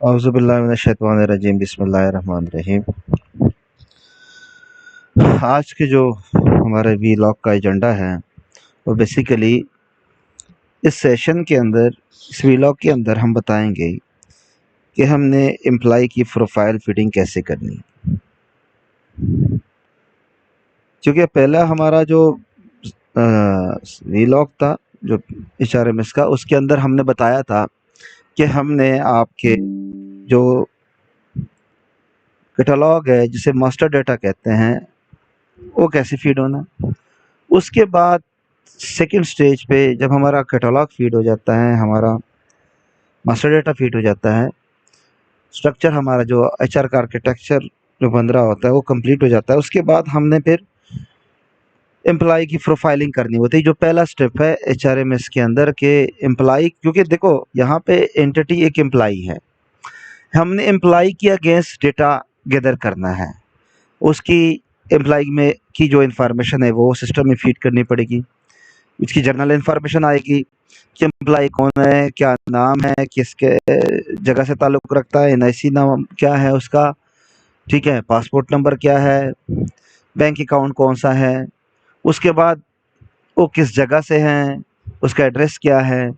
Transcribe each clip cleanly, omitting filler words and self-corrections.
औज़ुबिल्लाहिमिनश्शैतानिर्रजीम बिस्मिल्लाहिर्रहमानिर्रहीम। आज के जो हमारे वीलॉग का एजेंडा है वो बेसिकली इस सेशन के अंदर, इस वीलॉग के अंदर हम बताएंगे कि हमने एम्प्लॉय की प्रोफाइल फिटिंग कैसे करनी। क्योंकि पहला हमारा जो वीलॉग था जो HRMS का, उसके अंदर हमने बताया था कि हमने आपके जो कैटलॉग है जिसे मास्टर डेटा कहते हैं वो कैसे फीड होना। उसके बाद सेकंड स्टेज पे जब हमारा कैटलॉग फीड हो जाता है, हमारा मास्टर डेटा फीड हो जाता है, स्ट्रक्चर हमारा जो HR का आर्किटेक्चर जो बन रहा होता है वो कंप्लीट हो जाता है। उसके बाद हमने फिर एम्प्लॉय की प्रोफाइलिंग करनी होती है, जो पहला स्टेप है HRMS के अंदर के एम्प्लॉय। क्योंकि देखो यहाँ पे एंटिटी एक एम्प्लॉय है, हमने एम्प्लॉय के अगेंस्ट डेटा गैदर करना है। उसकी एम्प्लॉय में की जो इन्फॉर्मेशन है वो सिस्टम में फीड करनी पड़ेगी। उसकी जनरल इन्फॉर्मेशन आएगी कि एम्प्लॉय कौन है, क्या नाम है, किसके जगह से ताल्लुक़ रखता है, NIC नाम क्या है उसका, ठीक है, पासपोर्ट नंबर क्या है, बैंक अकाउंट कौन सा है, उसके बाद वो किस जगह से हैं, उसका एड्रेस क्या है।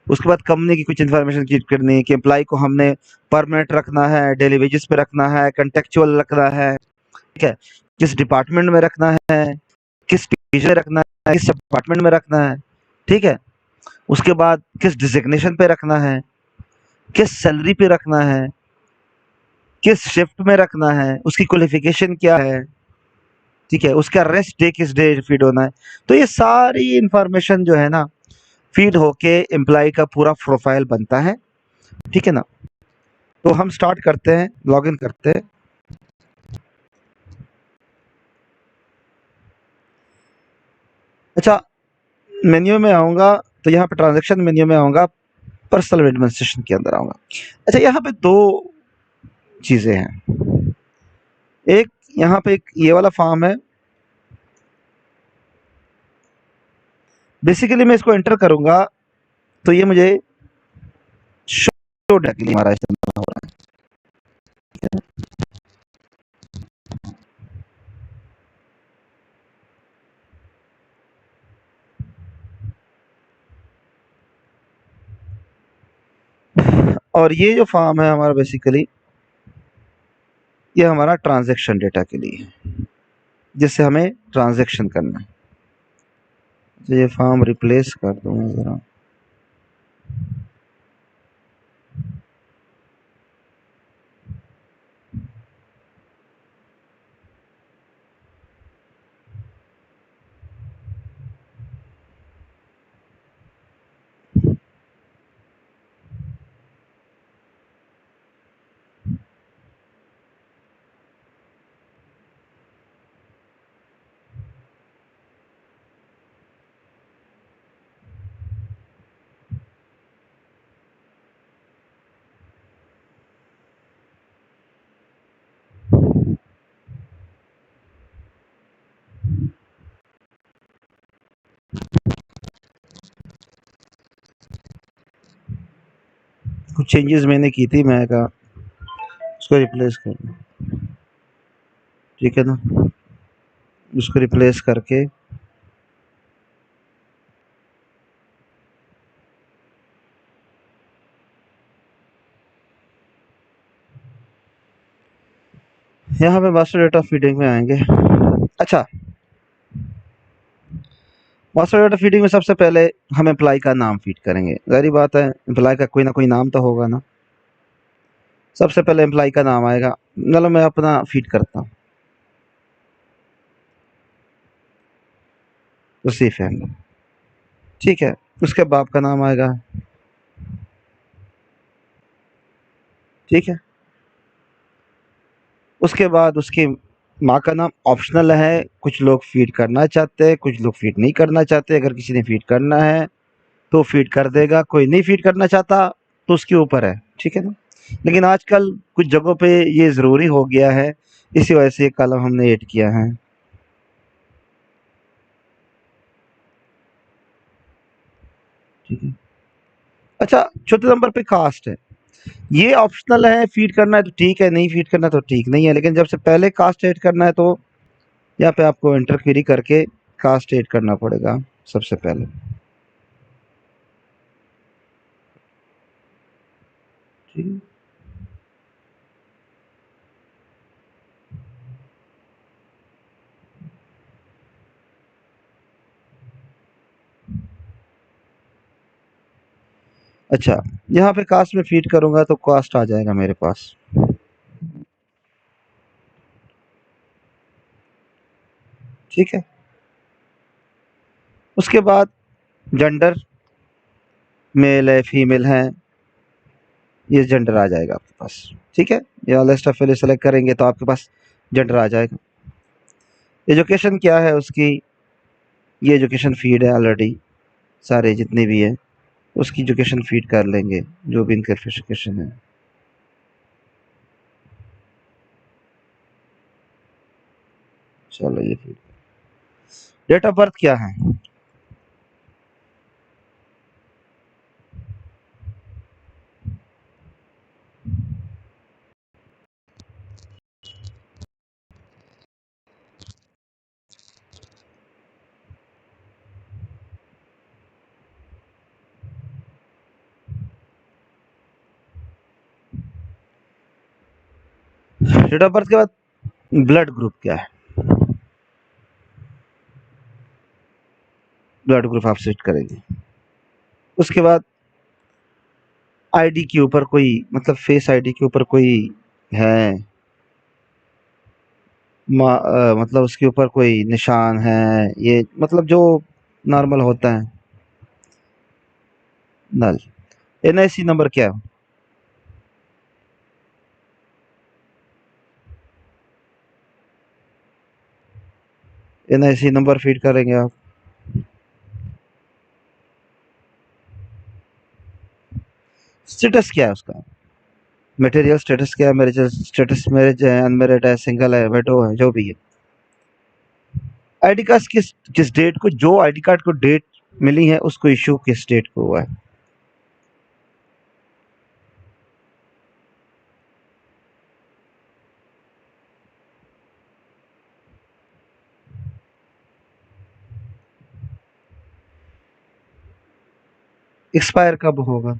उसके बाद कंपनी की कुछ इन्फॉर्मेशन फीड करनी है कि एम्प्लॉय को हमने परमानेंट रखना है, डेली वेजेस पे रखना है, कॉन्ट्रेक्चुअल रखना है, ठीक है, किस डिपार्टमेंट में रखना है, किस डिवीजन में रखना है, किस डिपार्टमेंट में रखना है, ठीक है। उसके बाद किस डिजिग्नेशन पे रखना है, किस सैलरी पे रखना है, किस शिफ्ट में रखना है, उसकी क्वालिफिकेशन क्या है, ठीक है, उसका रेस्ट डे किस डे फीड होना है। तो ये सारी इंफॉर्मेशन जो है ना फीड होके एम्प्लॉय का पूरा प्रोफाइल बनता है, ठीक है ना। तो हम स्टार्ट करते हैं, लॉग इन करते हैं। अच्छा, मेन्यू में आऊँगा तो यहाँ पे ट्रांजैक्शन मेन्यू में आऊँगा, पर्सनल एडमिनिस्ट्रेशन के अंदर आऊँगा। अच्छा, यहाँ पे 2 चीज़ें हैं। एक यहाँ पे एक ये वाला फॉर्म है, बेसिकली मैं इसको एंटर करूँगा तो ये मुझे शो डायरेक्टली हमारा इस्तेमाल हो रहा है, ठीक है। और ये जो फॉर्म है हमारा बेसिकली ये हमारा ट्रांजैक्शन डेटा के लिए है, जिससे हमें ट्रांजैक्शन करना है। तो ये फॉर्म रिप्लेस कर दूँ मैं ज़रा। कुछ चेंजेस मैंने की थी, मैं कहा उसको रिप्लेस कर दूँ, ठीक है ना। उसको रिप्लेस करके यहाँ पे मास्टर डेटा फीडिंग में आएंगे। अच्छा, मास्टर डेटा फीडिंग में सबसे पहले हम एम्प्लॉय का नाम फीड करेंगे। जाहिर बात है एम्प्लॉय का कोई ना कोई नाम तो होगा ना। सबसे पहले एम्प्लॉय का नाम आएगा, चलो मैं अपना फीड करता हूँ, उसी फैमिली, ठीक है। उसके बाप का नाम आएगा, ठीक है। उसके बाद उसकी माँ का नाम ऑप्शनल है, कुछ लोग फीड करना चाहते हैं, कुछ लोग फीड नहीं करना चाहते। अगर किसी ने फीड करना है तो फीड कर देगा, कोई नहीं फीड करना चाहता तो उसके ऊपर है, ठीक है ना। लेकिन आजकल कुछ जगहों पे ये ज़रूरी हो गया है, इसी वजह से ये कॉलम हमने ऐड किया है, ठीक है। अच्छा, चौथे नंबर पे कास्ट है। ये ऑप्शनल है, फीड करना है तो ठीक है, नहीं फीड करना तो ठीक नहीं है, लेकिन जब से पहले कास्ट ऐड करना है तो यहाँ पे आपको एंटर क्वेरी करके कास्ट ऐड करना पड़ेगा सबसे पहले। ठीक है। अच्छा, यहाँ पे कास्ट में फीड करूंगा तो कास्ट आ जाएगा मेरे पास। ठीक है, उसके बाद जेंडर, मेल है फीमेल है, ये जेंडर आ जाएगा आपके पास। ठीक है, या लिस्ट ऑफ वैल्यू सेलेक्ट करेंगे तो आपके पास जेंडर आ जाएगा। एजुकेशन क्या है उसकी, ये एजुकेशन फीड है ऑलरेडी, सारे जितने भी है उसकी एजुकेशन फीड कर लेंगे, जो भी इनके एजुकेशन है। चलो ये फीड। डेट ऑफ बर्थ क्या है, डेट ऑफ बर्थ के बाद ब्लड ग्रुप क्या है, ब्लड ग्रुप आप सेट करेंगे। उसके बाद आईडी के ऊपर कोई, मतलब फेस आईडी के ऊपर कोई है, मतलब उसके ऊपर कोई निशान है, ये मतलब जो नॉर्मल होता है, नल। एनआईसी नंबर क्या है, एनआईसी नंबर फीड करेंगे आप। स्टेटस क्या है उसका, मटेरियल स्टेटस क्या है, मैरिज स्टेटस, मैरिज है, अनमैरिड है, सिंगल है, वेडो है, जो भी है। आईडी कार्ड किस किस डेट को, जो आईडी कार्ड को डेट मिली है उसको इशू किस डेट को हुआ है। एक्सपायर कब होगा,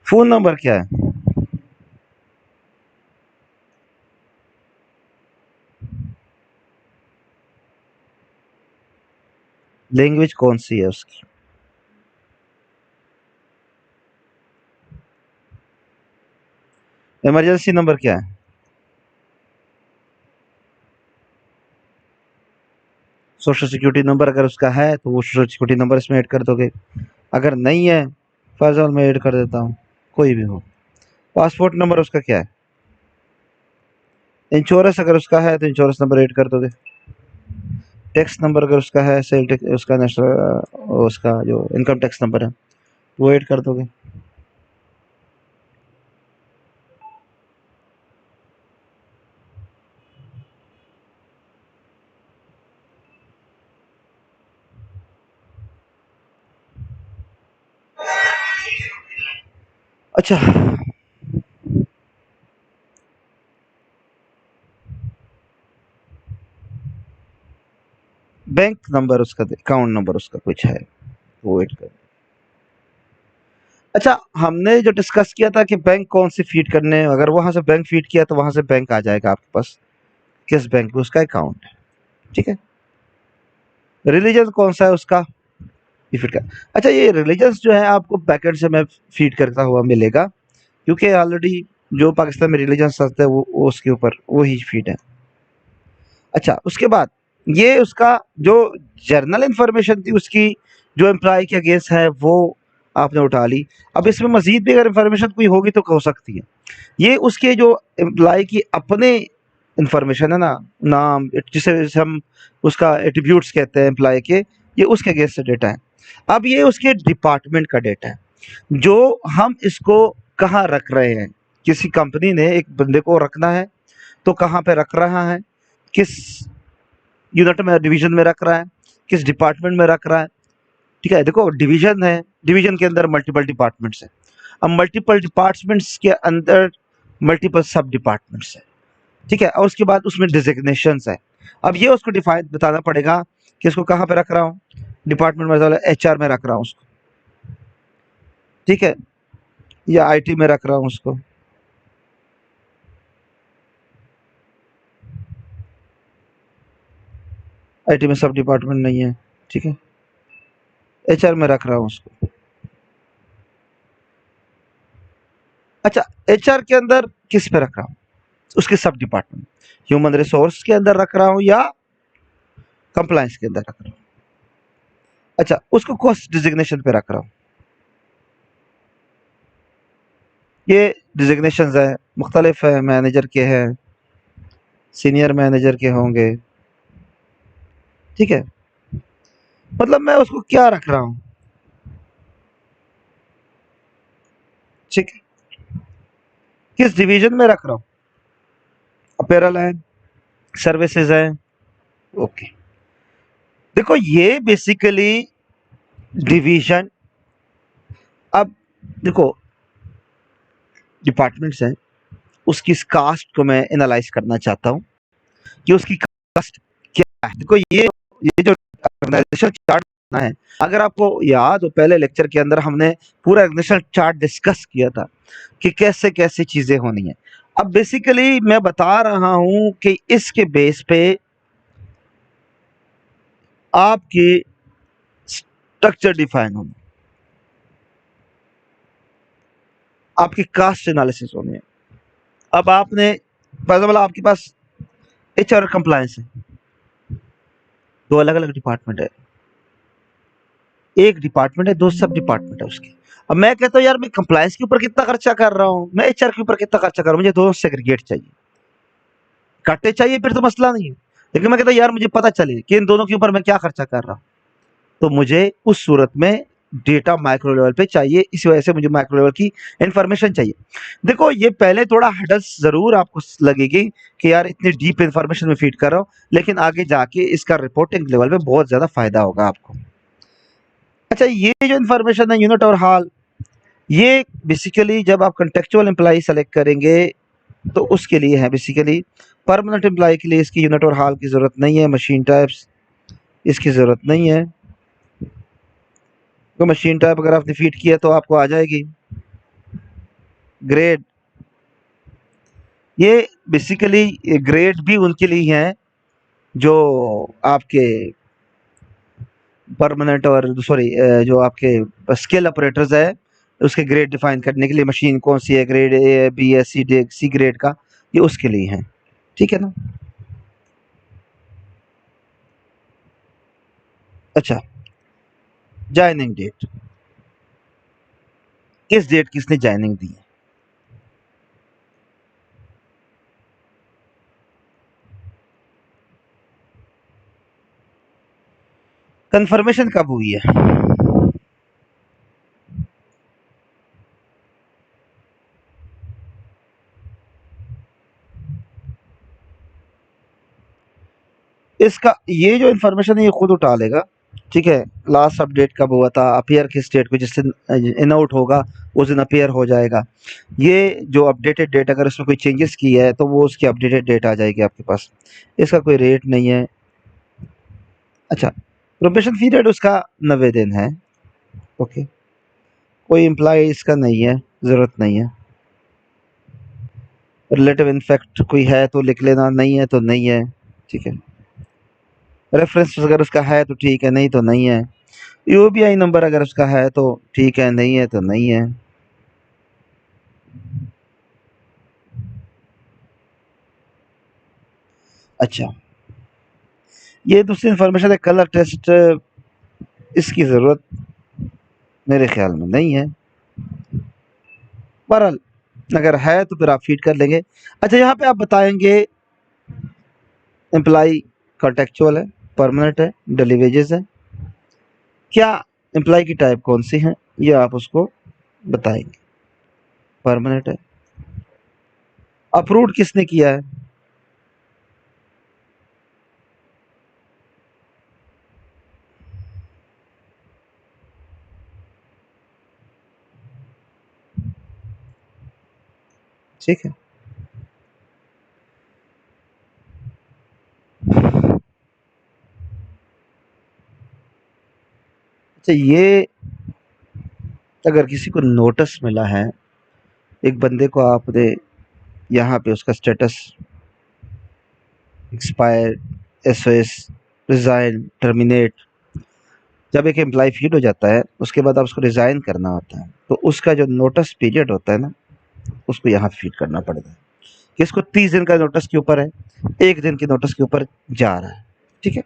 फोन नंबर क्या है, लैंग्वेज कौन सी है उसकी, इमरजेंसी नंबर क्या है, सोशल सिक्योरिटी नंबर अगर उसका है तो वो सोशल सिक्योरिटी नंबर इसमें ऐड कर दोगे, अगर नहीं है फर्जल मैं ऐड कर देता हूँ, कोई भी हो। पासपोर्ट नंबर उसका क्या है, इंश्योरेंस अगर उसका है तो इंश्योरेंस नंबर ऐड कर दोगे। टैक्स नंबर अगर उसका है, सेल टैक्स उसका, नेशनल उसका जो इनकम टैक्स नंबर है वो ऐड कर दोगे। अच्छा, बैंक नंबर उसका, अकाउंट नंबर उसका कुछ है वो ऐड कर। अच्छा, हमने जो डिस्कस किया था कि बैंक कौन सी फीड करने हैं, अगर वहां से बैंक फीड किया तो वहां से बैंक आ जाएगा आपके पास, किस बैंक में उसका अकाउंट है। ठीक है, रिलीजन कौन सा है उसका, ये फीड कर। अच्छा, ये रिलीजन जो है आपको पैकेट से मैं फीड करता हुआ मिलेगा, क्योंकि ऑलरेडी जो पाकिस्तान में रिलीजन चलते हैं वो उसके ऊपर वो ही फीड है। अच्छा, उसके बाद ये उसका जो जर्नल इंफॉर्मेशन थी उसकी, जो एम्प्लॉय के अगेंस्ट है वो आपने उठा ली। अब इसमें मजीद भी अगर इंफॉर्मेशन कोई होगी तो हो सकती है। ये उसके जो एम्प्लॉय की अपने इंफॉर्मेशन है ना, नाम जिसे हम उसका एट्रीब्यूट्स कहते हैं एम्प्लॉय के, ये उसके अगेंस्ट डेटा है। अब ये उसके डिपार्टमेंट का डेटा है, जो हम इसको कहाँ रख रहे हैं। किसी कंपनी ने एक बंदे को रखना है तो कहाँ पे रख रहा है, किस यूनिट में, डिवीजन में रख रहा है, किस डिपार्टमेंट में रख रहा है। ठीक है, देखो डिवीजन है, डिवीजन के अंदर मल्टीपल डिपार्टमेंट्स है। अब मल्टीपल डिपार्टमेंट्स के अंदर मल्टीपल सब डिपार्टमेंट्स है। ठीक है, और उसके बाद उसमें डिजिग्नेशंस है। अब ये उसको डिफाइन बताना पड़ेगा कि इसको कहाँ पे रख रहा हूँ, डिपार्टमेंट मतलब एचआर में रख रहा हूँ उसको। ठीक है, या आईटी में रख रहा हूँ उसको। आईटी में सब डिपार्टमेंट नहीं है। ठीक है, एचआर में रख रहा हूँ उसको। अच्छा, एचआर के अंदर किस पे रख रहा हूँ, उसके सब डिपार्टमेंट, ह्यूमन रिसोर्स के अंदर रख रहा हूँ या कंप्लायंस के अंदर रख रहा हूँ। अच्छा, उसको कॉस्ट डिजिग्नेशन पे रख रहा हूँ। ये डिजिग्नेशन है, मुख्तलिफ है, मैनेजर के हैं, सीनियर मैनेजर के होंगे। ठीक है, मतलब मैं उसको क्या रख रहा हूँ। ठीक है, किस डिवीजन में रख रहा हूँ, अपैरल है, सर्विसेज है। ओके, देखो ये बेसिकली डिवीजन। अब देखो डिपार्टमेंट्स हैं, उसकी कास्ट को मैं एनालाइज करना चाहता हूँ कि उसकी कास्ट क्या है। देखो ये जो ऑर्गेनाइजेशन चार्ट है, अगर आपको याद हो पहले लेक्चर के अंदर हमने पूरा ऑर्गेनाइजेशन चार्ट डिस्कस किया था कि कैसे कैसे चीजें होनी है। अब बेसिकली मैं बता रहा हूं कि इसके बेस पे आपकी स्ट्रक्चर डिफाइन होनी, आपकी कास्ट एनालिसिस होनी है। अब आपने मतलब आपके पास एचआर और कंप्लायंस है, दो अलग अलग डिपार्टमेंट है। एक डिपार्टमेंट है, दो सब डिपार्टमेंट है उसके। अब मैं कहता हूँ यार मैं कंप्लायंस के ऊपर कितना खर्चा कर रहा हूँ, मैं एचआर के ऊपर कितना खर्चा कर रहा हूँ, मुझे दोनों सेग्रीगेट चाहिए, इकट्ठे चाहिए, फिर तो मसला नहीं है। लेकिन मैं कहता हूँ यार मुझे पता चले कि इन दोनों के ऊपर मैं क्या खर्चा कर रहा हूँ, तो मुझे उस सूरत में डेटा माइक्रो लेवल पे चाहिए। इस वजह से मुझे माइक्रो लेवल की इंफॉर्मेशन चाहिए। देखो ये पहले थोड़ा हडल्स जरूर आपको लगेगी कि यार इतनी डीप इंफॉर्मेशन में फीड कर रहा हूँ, लेकिन आगे जाके इसका रिपोर्टिंग लेवल पे बहुत ज्यादा फायदा होगा आपको। अच्छा, ये जो इन्फॉर्मेशन है यूनिट और हाल, ये बेसिकली जब आप कंटेक्चुअल एम्प्लॉय सेलेक्ट करेंगे तो उसके लिए है। बेसिकली परमानेंट एम्प्लॉय के लिए इसकी यूनिट और हाल की ज़रूरत नहीं है, मशीन टाइप्स इसकी ज़रूरत नहीं है। तो मशीन टाइप अगर आपने फीड किया तो आपको आ जाएगी। ग्रेड, ये बेसिकली ग्रेड भी उनके लिए हैं जो आपके परमानेंट और सॉरी जो आपके स्किल ऑपरेटर्स है, उसके ग्रेड डिफाइन करने के लिए मशीन कौन सी है, grade A B S C D C grade का, ये उसके लिए है। ठीक है ना। अच्छा, ज्वाइनिंग डेट, किस डेट किसने ज्वाइनिंग दी है। कंफर्मेशन कब हुई है, इसका ये जो इन्फॉर्मेशन है ये खुद उठा लेगा। ठीक है, लास्ट अपडेट कब हुआ था, अपीयर किस डेट को, जिस दिन इन आउट होगा उस दिन अपीयर हो जाएगा। ये जो अपडेटेड डेट अगर उसमें कोई चेंजेस की है तो वो उसकी अपडेटेड डेट आ जाएगी आपके पास। इसका कोई रेट नहीं है। अच्छा, प्रोबेशन पीरियड उसका 90 दिन है। ओके, कोई एम्प्लॉय इसका नहीं है, ज़रूरत नहीं है। रिलेटिव इनफैक्ट कोई है तो लिख लेना, नहीं है तो नहीं है। ठीक है, रेफरेंस अगर उसका है तो ठीक है, नहीं तो नहीं है। यूबीआई नंबर अगर उसका है तो ठीक है, नहीं है तो नहीं है। अच्छा, ये दूसरी इन्फॉर्मेशन है, कलर टेस्ट, इसकी ज़रूरत मेरे ख्याल में नहीं है। बहरहाल अगर है तो फिर आप फीड कर लेंगे। अच्छा, यहाँ पे आप बताएंगे एम्प्लाई कॉन्टेक्चुअल है, परमानेंट है, डेली वेजेस है, क्या एम्प्लाई की टाइप कौन सी है ये आप उसको बताएंगे। परमानेंट है, अप्रूव्ड किसने किया है, ठीक है। अच्छा, ये अगर किसी को नोटिस मिला है, एक बंदे को आपने यहाँ पे उसका status expire, SOS, resign, terminate, जब एक एम्प्लॉय फीड हो जाता है उसके बाद आप उसको रिजाइन करना होता है, तो उसका जो नोटिस पीरियड होता है ना, उसको यहाँ फीड करना पड़ता है कि इसको 30 दिन का नोटिस के ऊपर है, 1 दिन की नोटिस के ऊपर जा रहा है। ठीक है।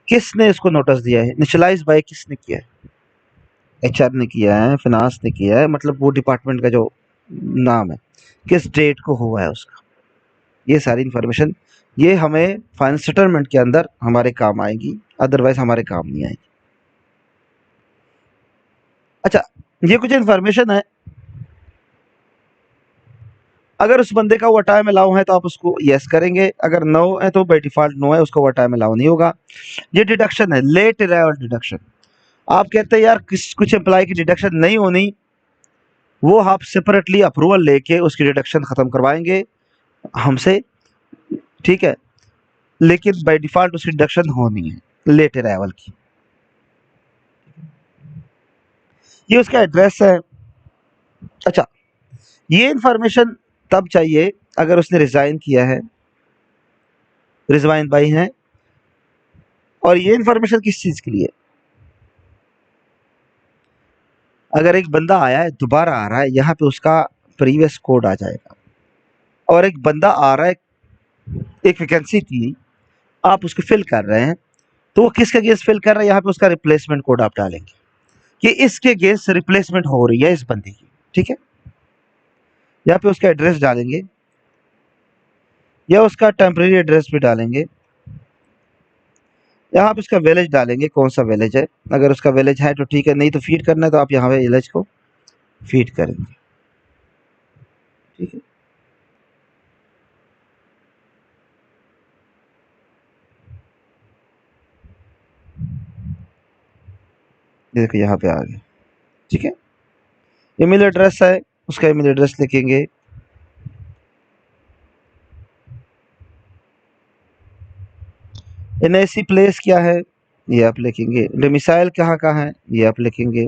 किसने इसको नोटिस दिया है? इनिशियलाइज बाय किसने किया है? एचआर ने किया है, फिनांस ने किया है, मतलब वो डिपार्टमेंट का जो नाम है, किस डेट को हुआ है उसका, ये सारी इंफॉर्मेशन ये हमें फाइनल सेटलमेंट के अंदर हमारे काम आएगी, अदरवाइज हमारे काम नहीं आएगी। अच्छा, ये कुछ इन्फॉर्मेशन है। अगर उस बंदे का ओवर टाइम अलाउ है तो आप उसको यस करेंगे, अगर नो है तो बाई डिफॉल्ट नो है, उसको ओवर टाइम अलाउ नहीं होगा। ये डिडक्शन है, लेट अराइवल डिडक्शन। आप कहते हैं यार कुछ एम्प्लॉय की डिडक्शन नहीं होनी, वो आप सेपरेटली अप्रूवल लेके उसकी डिडक्शन खत्म करवाएंगे हमसे, ठीक है, लेकिन बाय डिफॉल्ट उसकी डिडक्शन होनी है लेट अराइवल की। ये उसका एड्रेस है। अच्छा, ये इंफॉर्मेशन तब चाहिए अगर उसने रिजाइन किया है, रिजाइन बाई है। और ये इंफॉर्मेशन किस चीज के लिए? अगर एक बंदा आया है, दोबारा आ रहा है, यहाँ पे उसका प्रीवियस कोड आ जाएगा। और एक बंदा आ रहा है, एक वैकेंसी थी, आप उसको फिल कर रहे हैं, तो वो किसके अगेंस्ट फिल कर रहा है, यहाँ पे उसका रिप्लेसमेंट कोड आप डालेंगे कि इसके अगेंस्ट रिप्लेसमेंट हो रही है इस बंदे की। ठीक है। यहाँ पे उसका एड्रेस डालेंगे या उसका टेम्परेरी एड्रेस भी डालेंगे। यहाँ पे उसका विलेज डालेंगे, कौन सा विलेज है, अगर उसका विलेज है तो ठीक है, नहीं तो फीड करना है तो आप यहाँ पे विलेज को फीड करेंगे। ठीक है। ये देखो यहाँ पे आ गया। ठीक है। ईमेल एड्रेस है, उसका ईमेल एड्रेस लिखेंगे। एनआईसी प्लेस क्या है, ये आप लिखेंगे। डोमिसाइल कहाँ का है, ये आप लिखेंगे।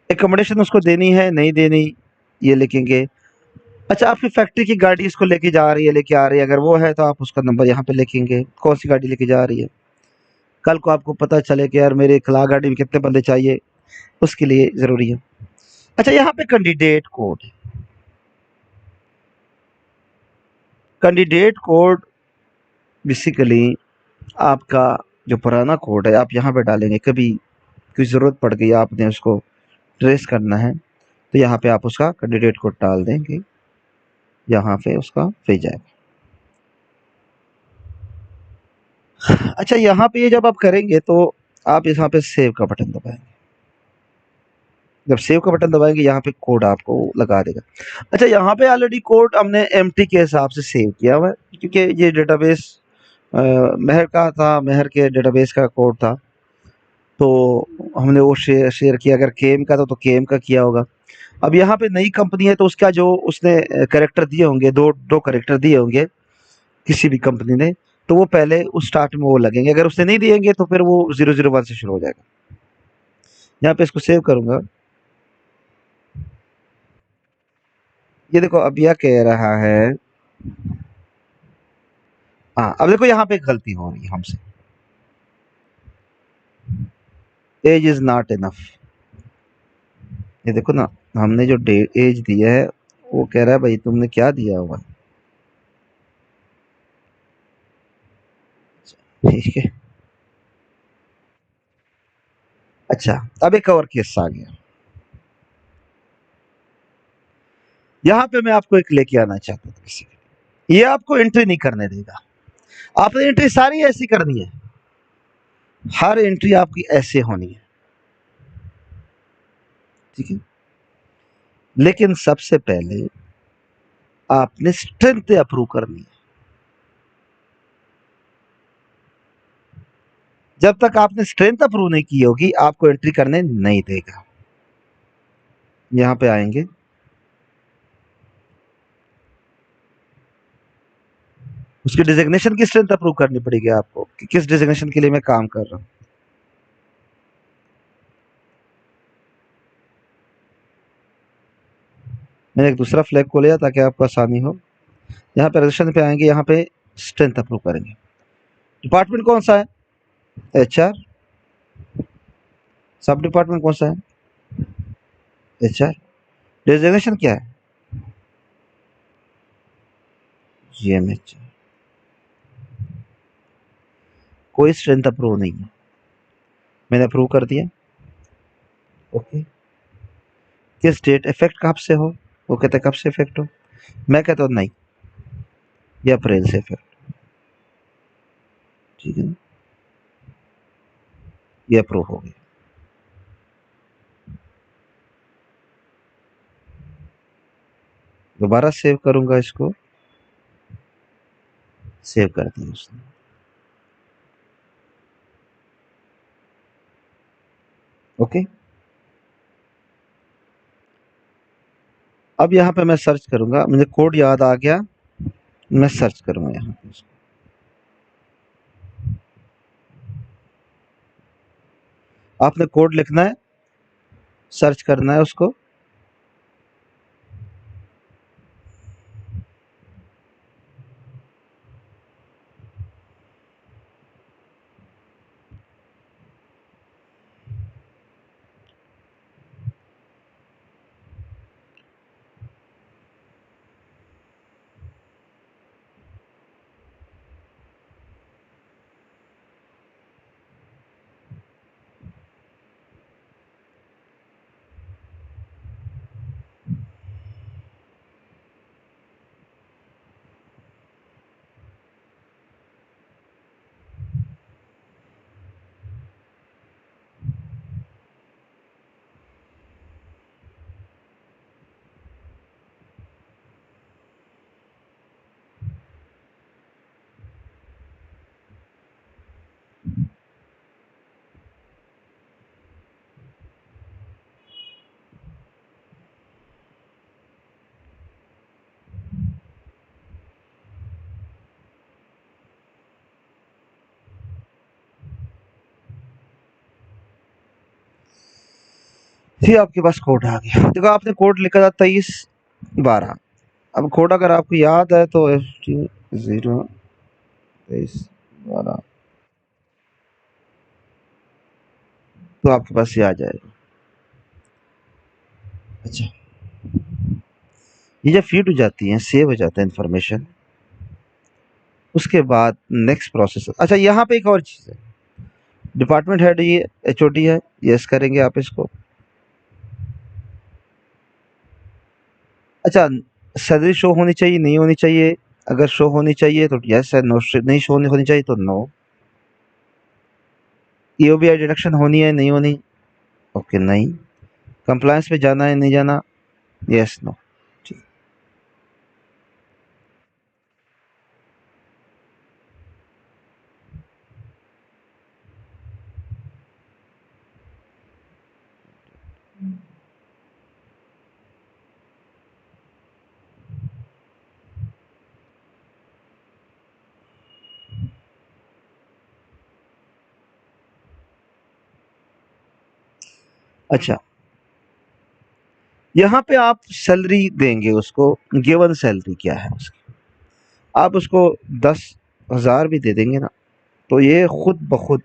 एकोमोडेशन उसको देनी है नहीं देनी, ये लिखेंगे। अच्छा, आपकी फैक्ट्री की गाड़ी इसको लेके जा रही है, लेके आ रही है, अगर वो है तो आप उसका नंबर यहाँ पे लिखेंगे, कौन सी गाड़ी लेके जा रही है। कल को आपको पता चले कि यार मेरे खिलाफ गाड़ी में कितने बंदे चाहिए, उसके लिए जरूरी है। अच्छा, यहाँ पे candidate code, candidate code basically आपका जो पुराना कोड है आप यहाँ पे डालेंगे, कभी कोई ज़रूरत पड़ गई आपने उसको ट्रेस करना है तो यहाँ पे आप उसका कैंडिडेट कोड डाल देंगे, यहाँ पे उसका भेज जाएगा। अच्छा, यहाँ पे ये जब आप करेंगे तो आप यहाँ पे सेव का बटन दबाएंगे। जब सेव का बटन दबाएंगे यहाँ पे कोड आपको लगा देगा। अच्छा, यहाँ पे ऑलरेडी कोड हमने एमटी के हिसाब से सेव किया हुआ है, क्योंकि ये डेटाबेस मेहर का था, मेहर के डेटाबेस का कोड था, तो हमने वो शेयर शेयर किया। अगर केम का था तो केम का किया होगा। अब यहाँ पे नई कंपनी है तो उसका जो उसने कैरेक्टर दिए होंगे, दो दो कैरेक्टर दिए होंगे किसी भी कंपनी ने, तो वो पहले उस स्टार्ट में वो लगेंगे, अगर उसने नहीं दिएंगे तो फिर वो 001 से शुरू हो जाएगा। यहाँ पे इसको सेव करूंगा। ये देखो अब यह कह रहा है, हाँ अब देखो यहाँ पे एक गलती हो रही है हमसे, एज इज नॉट इनफ। ये देखो ना, हमने जो एज दिया है वो कह रहा है भाई तुमने क्या दिया हुआ। ठीक है। अच्छा, अब एक और केस आ गया। यहाँ पे मैं आपको एक लेके आना चाहता था किसी के, ये आपको एंट्री नहीं करने देगा। आपने एंट्री सारी ऐसी करनी है, हर एंट्री आपकी ऐसे होनी है। ठीक है। लेकिन सबसे पहले आपने स्ट्रेंथ अप्रूव करनी है। जब तक आपने स्ट्रेंथ अप्रूव नहीं की होगी आपको एंट्री करने नहीं देगा। यहाँ पे आएंगे, उसकी डिजिग्नेशन की स्ट्रेंथ अप्रूव करनी पड़ेगी आपको कि किस डिजिग्नेशन के लिए मैं काम कर रहा हूँ। मैंने एक दूसरा फ्लैग खोल लिया ताकि आपको आसानी हो। यहाँ पे रजिस्ट्रेशन पे आएंगे, यहाँ पे स्ट्रेंथ अप्रूव करेंगे। डिपार्टमेंट कौन सा है? HR। सब डिपार्टमेंट कौन सा है? HR। डिजिग्नेशन क्या है? GMH। कोई स्ट्रेंथ अप्रूव नहीं है, मैंने अप्रूव कर दिया। ओके। किस डेट इफेक्ट कब से हो? वो कहते हैं कब से इफेक्ट हो, मैं कहता हूँ नहीं, ये अप्रैल से इफेक्ट। ठीक है ना, ये अप्रूव हो गया। दोबारा सेव करूंगा इसको, सेव कर दिया उसने। ओके। अब यहाँ पे मैं सर्च करूंगा, मुझे कोड याद आ गया, मैं सर्च करूंगा यहाँ पे इसको। आपने कोड लिखना है, सर्च करना है उसको। फिर आपके पास कोड आ गया। देखो आपने कोड लिखा था 2312। अब कोड अगर आपको याद है तो FT0 2312, तो आपके पास ये आ जाएगा। अच्छा, ये जब फीड हो जाती है, सेव हो जाता है इन्फॉर्मेशन, उसके बाद नेक्स्ट प्रोसेस। अच्छा, यहाँ पे एक और चीज़ है, डिपार्टमेंट हेड ये HOD है, यस करेंगे आप इसको। अच्छा, सैलरी शो होनी चाहिए नहीं होनी चाहिए? अगर शो होनी चाहिए तो यस है, नो नहीं शो होनी चाहिए तो नो। EOBI डिडक्शन होनी है नहीं होनी? ओके नहीं। कंप्लायंस पे जाना है नहीं जाना? Yes no. ठीक। अच्छा, यहाँ पे आप सैलरी देंगे उसको, गिवन सैलरी क्या है उसकी, आप उसको 10,000 भी दे देंगे ना, तो ये खुद ब खुद,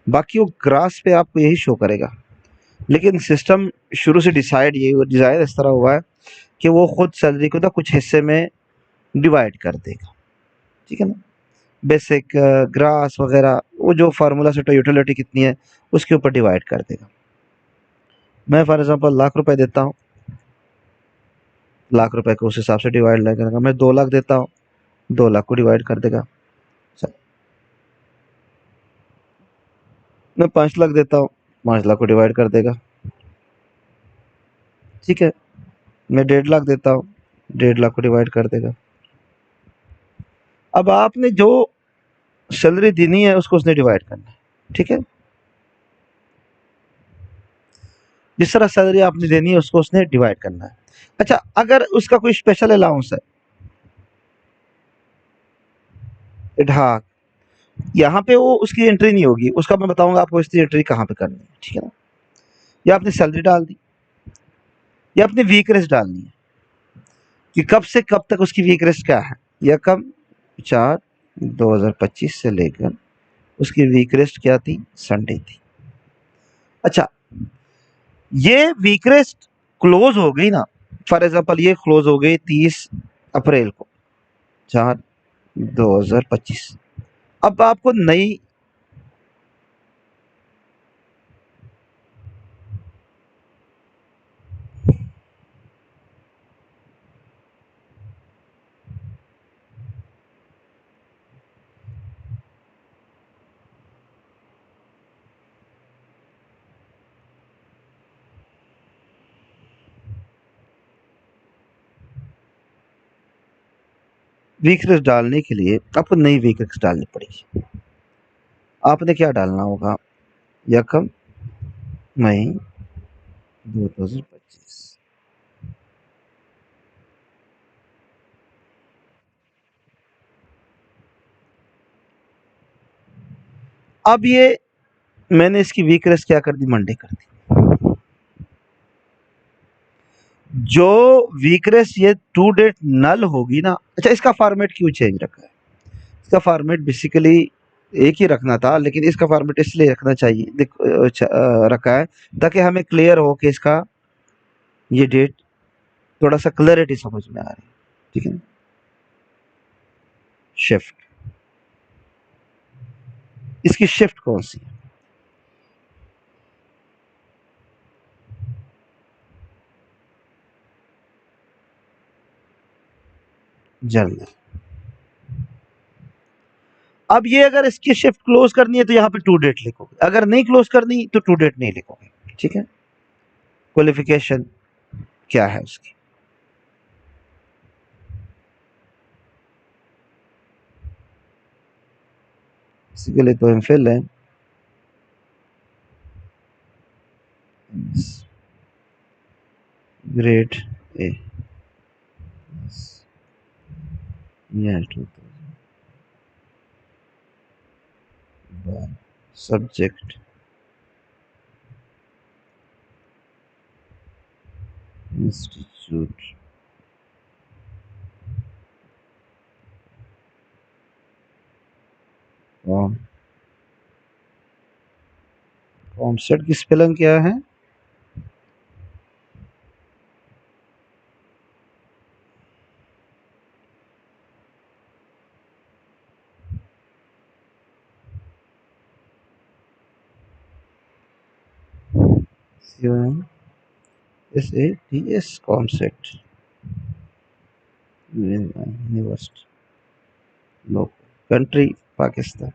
बाकी वो ग्रास पे आपको यही शो करेगा। लेकिन सिस्टम शुरू से डिज़ाइन इस तरह हुआ है कि वो खुद सैलरी को ना कुछ हिस्से में डिवाइड कर देगा। ठीक है ना, बेसिक, ग्रास वगैरह, वो जो फार्मूला सेट यूटिलिटी कितनी है उसके ऊपर डिवाइड कर देगा। मैं फॉर एग्जांपल लाख रुपए देता हूँ, लाख रुपए को उस हिसाब से डिवाइड करेगा। मैं 2 लाख देता हूँ, 2 लाख को डिवाइड कर देगा। मैं 5 लाख देता हूँ, 5 लाख को डिवाइड कर देगा। ठीक है, मैं 1.5 लाख देता हूँ, 1.5 लाख को डिवाइड कर देगा। अब आपने जो सैलरी देनी है उसको उसने डिवाइड करना है। ठीक है, जिस तरह सैलरी आपने देनी है उसको उसने डिवाइड करना है। अच्छा, अगर उसका कोई स्पेशल अलाउंस है, हाँ, यहाँ पे वो उसकी एंट्री नहीं होगी, उसका मैं बताऊंगा आपको इसकी एंट्री कहाँ पे करनी है, ठीक है ना। या आपने सैलरी डाल दी, या अपनी वीक रेस्ट डालनी है कि कब से कब तक उसकी वीक रेस्ट क्या है, या कब 4/2025 से लेकर उसकी वीक रेस्ट क्या थी, संडे थी। अच्छा, ये वीक रेस्ट क्लोज हो गई ना, फॉर एग्जांपल ये क्लोज हो गई 30 अप्रैल को, 4/2025। अब आपको नई वीक रेस्ट डालने के लिए आपको नई वीक रेस्ट डालनी पड़ेगी। आपने क्या डालना होगा, यकम मई 2025। अब ये मैंने इसकी वीक रेस्ट क्या कर दी, मंडे कर दी। जो वीक रेस्ट ये टू डेट नल होगी ना, अच्छा इसका फॉर्मेट क्यों चेंज रखा है, इसका फॉर्मेट बेसिकली एक ही रखना था, लेकिन इसका फॉर्मेट इसलिए रखना चाहिए रखा है ताकि हमें क्लियर हो कि इसका ये डेट थोड़ा सा क्लैरिटी समझ में आ रही है, ठीक है। शिफ्ट, इसकी शिफ्ट कौन सी है, जर्नल। अब ये अगर इसकी शिफ्ट क्लोज करनी है तो यहाँ पे टू डेट लिखोगे, अगर नहीं क्लोज करनी तो टू डेट नहीं लिखोगे, ठीक है। क्वालिफिकेशन क्या है उसकी, इसी के लिए तो एमफिल है, ग्रेड ए, या 2001, सब्जेक्ट इंस्टीट्यूट, कॉमसेट की स्पेलिंग क्या है, COMSATS, COMSATS university, local, country Pakistan,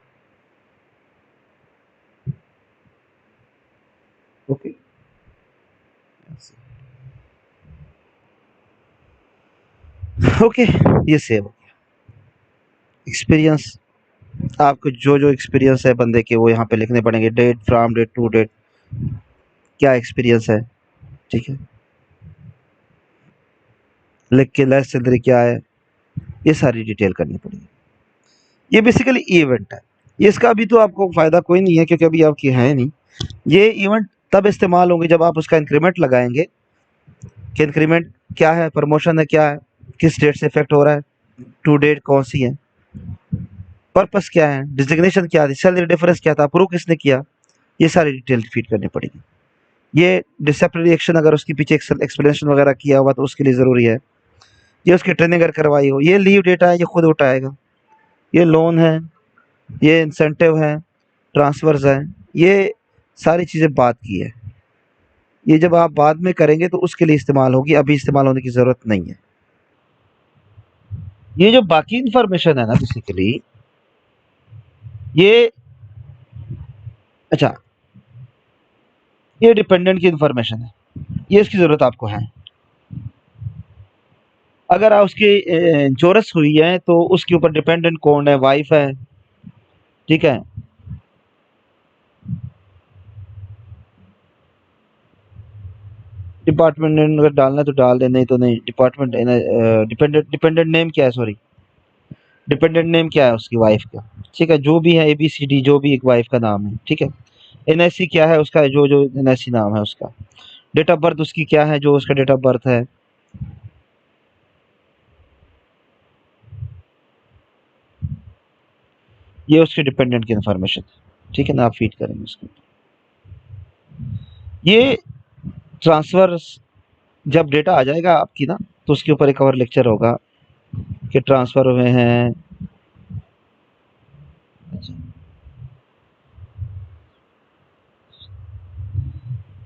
okay. Okay, ये सेव हो गया। एक्सपीरियंस, आपको जो जो एक्सपीरियंस है बंदे के वो यहाँ पे लिखने पड़ेंगे, date from date to date, क्या एक्सपीरियंस है, ठीक है। लिख के लेस सैलरी क्या है, ये सारी डिटेल करनी पड़ेगी। ये बेसिकली इवेंट है, ये इसका अभी तो आपको फायदा कोई नहीं है क्योंकि अभी आपकी है नहीं। ये इवेंट तब इस्तेमाल होंगे जब आप उसका इंक्रीमेंट लगाएंगे कि इंक्रीमेंट क्या है, प्रमोशन है क्या है, किस डेट से इफेक्ट हो रहा है, टू डेट कौन सी है, पर्पस क्या है, डिजिग्नेशन क्या थी, सैलरी डिफरेंस क्या था, अप्रूव किसने किया, ये सारी डिटेल फीड करनी पड़ेगी। ये डिसिप्लिनरी एक्शन अगर उसके पीछे एक्सप्लेनेशन वगैरह किया हुआ तो उसके लिए ज़रूरी है। ये उसकी ट्रेनिंग अगर करवाई हो, ये लीव डेटा है ये खुद उठाएगा, ये लोन है, ये इंसेंटिव है, ट्रांसफर्स हैं, ये सारी चीज़ें बात की है। ये जब आप बाद में करेंगे तो उसके लिए इस्तेमाल होगी, अभी इस्तेमाल होने की ज़रूरत नहीं है। ये जो बाकी इंफॉर्मेशन है ना बेसिकली ये, अच्छा, ये डिपेंडेंट की इंफॉर्मेशन है, ये इसकी ज़रूरत आपको है। अगर आप उसकी चोरस हुई है तो उसके ऊपर डिपेंडेंट कौन है, वाइफ है, ठीक है। डिपार्टमेंट नेम अगर डालना है तो डाल दे, नहीं तो नहीं। डिपार्टमेंट डिपेंडेंट डिपेंडेंट नेम क्या है, सॉरी, डिपेंडेंट नेम क्या है उसकी वाइफ का, ठीक है, जो भी है ABCD, जो भी एक वाइफ का नाम है, ठीक है। NIC क्या है उसका, जो जो NIC नाम है उसका। डेट ऑफ बर्थ उसकी क्या है, जो उसका डेट ऑफ बर्थ है। ये उसके डिपेंडेंट की इन्फॉर्मेशन, ठीक है ना, आप फीड करेंगे उसको। ये ट्रांसफर जब डेटा आ जाएगा आपकी ना, तो उसके ऊपर एक और लेक्चर होगा कि ट्रांसफर हुए हैं।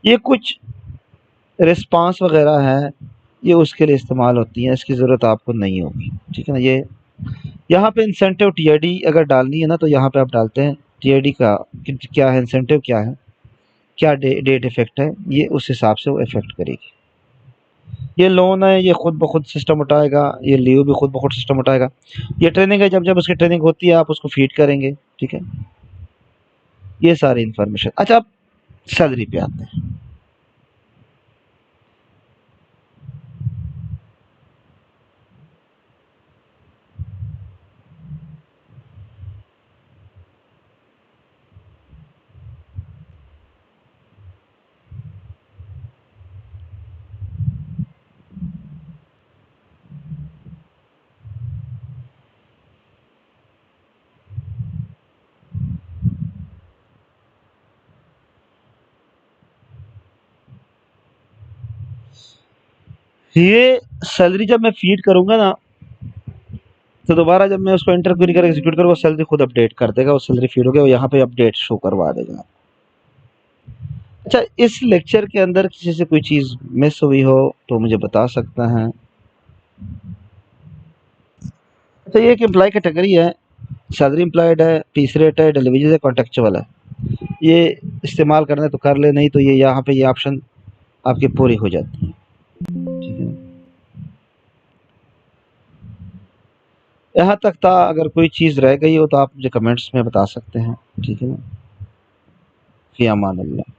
ये कुछ रिस्पांस वगैरह है, ये उसके लिए इस्तेमाल होती है, इसकी ज़रूरत आपको नहीं होगी, ठीक है ना। ये यहाँ पे इंसेंटिव TID अगर डालनी है ना, तो यहाँ पे आप डालते हैं TID का क्या है, इंसेंटिव क्या है, क्या डेट इफेक्ट है, ये उस हिसाब से वो इफेक्ट करेगी। ये लोन है, ये खुद ब खुद सिस्टम उठाएगा, ये लीव भी खुद ब खुद सिस्टम उठाएगा। ये ट्रेनिंग है, जब जब उसकी ट्रेनिंग होती है आप उसको फीड करेंगे, ठीक है। ये सारी इन्फॉर्मेशन। अच्छा, अब सैलरी पे आते हैं। ये सैलरी जब मैं फीड करूंगा ना, तो दोबारा जब मैं उसको एंटर क्वेरी कर एग्जीक्यूट करूंगा, सैलरी खुद अपडेट कर देगा, वो सैलरी फीड हो गया, वो यहाँ पे अपडेट शो करवा देगा। अच्छा, इस लेक्चर के अंदर किसी से कोई चीज़ मिस हुई हो तो मुझे बता सकता है। अच्छा, ये एक एम्प्लॉय कैटेगरी है, सैलरी एम्प्लॉयड है, पीस रेट है, डिलीवरीज है, कॉन्टेक्चुअल है। ये इस्तेमाल करना है तो कर ले, नहीं तो ये यहाँ पे ये ऑप्शन आपकी पूरी हो जाती है, ठीक है। यहाँ तक था, अगर कोई चीज़ रह गई हो तो आप मुझे कमेंट्स में बता सकते हैं, ठीक है ना। फ़ी अमान अल्लाह।